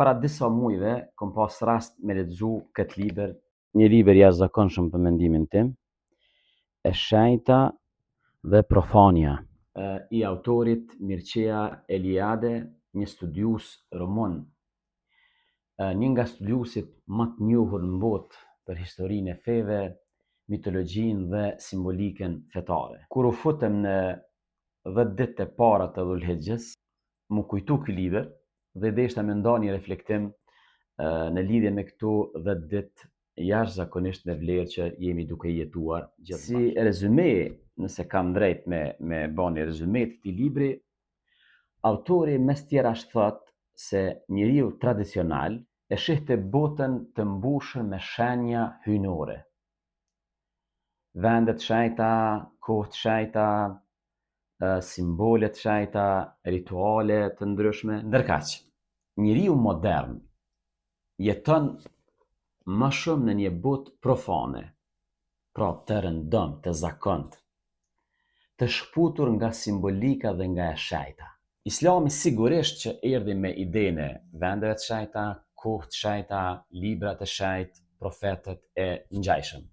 para disa muajve kom pas rast me lexu këtë libër, një libër jashtëzakonshëm për mendimin tim, E shenjta dhe profania, i autorit Mircea Eliade, një studius roman, një nga studiusit më të njohur në botë për historinë e feve, mitologjinë dhe simbolikën fetare. Kur u futëm në 10 ditë e para të Dhulhixhes, më kujtu ky libër dhe deshta me nda një reflektim në lidhje me këto 10 ditë jashtëzakonisht me vlerë që jemi duke jetuar gjithë bashkë. Si rezume, nëse kam drejt me bani rezume të këtij libri, autori mes tjerash thot se njeriu tradicional e shihte botën të mbushur me shenja hyjnore. Vende të shenjta, kohë të shenjta, simbole të shenjta, rituale të ndryshme. Ndërkaq, njeriu modern jeton më shumë në një botë profane, pra të rëndëm, të zakontë, të shkputur nga simbolika dhe nga e shenjta. Islami sigurisht që erdhi me idenë e vendeve të shenjta, kohë të shenjta, libra të shenjtë, profetët e ngjajshëm.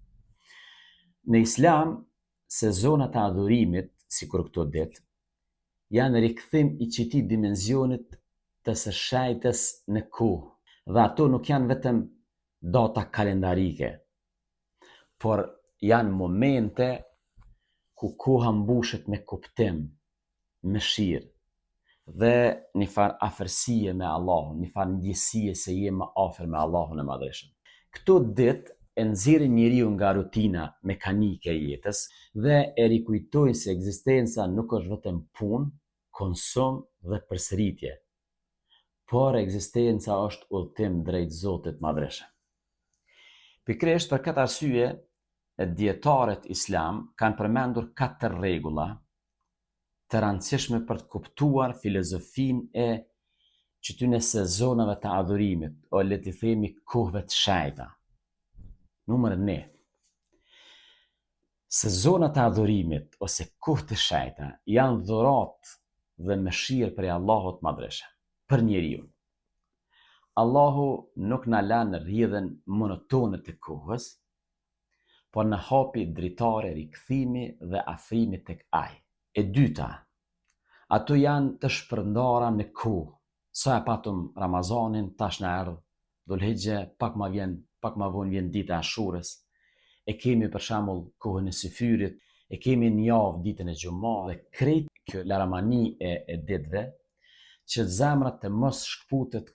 Në Islam, sezonat e adhurimit, sikur këto ditë, janë rikthim i këtij dimensionit të së shenjtës në kohë, dhe ato nuk janë vetëm data kalendarike, por janë momente ku koha mbushet me kuptim, me mëshirë dhe një farë afërsie me Allahun, një farë ndjesie se je më afër me Allahun e Madhreshëm. Këto ditë e nxjerrin njeriu nga rutina mekanike e jetës dhe e rikujtojnë se ekzistenca nuk është vetëm punë, konsum dhe përsëritje, por ekzistenca është udhëtim drejt Zotit Madhreshëm. Pikërisht për këtë arsye, dietarët islam kanë përmendur 4 rregulla të rëndësishme për të kuptuar filozofinë e këtyre sezonave të adhurimit, o le të themi kohëve të shenjta. Numër 1. Sezonat e adhurimit ose kohë të shenjta janë dhuratë dhe mëshirë prej Allahut Madhreshëm për njeriu. Allahu nuk na lan rrjedhën monotone të kohës, por në hapi dritare rikthimi dhe afrimi tek Ai. E dyta, ato janë të shpërndara në kohë. Sa e patëm Ramazanin, tash na erdh Dhulhixhe, pak ma vonë vjen dita e Ashurës. E kemi për shembull kohën e Syfyrit, e kemi në javë ditën e Xumah dhe krejt kjo laramani e ditëve që zemrat të mos shkputet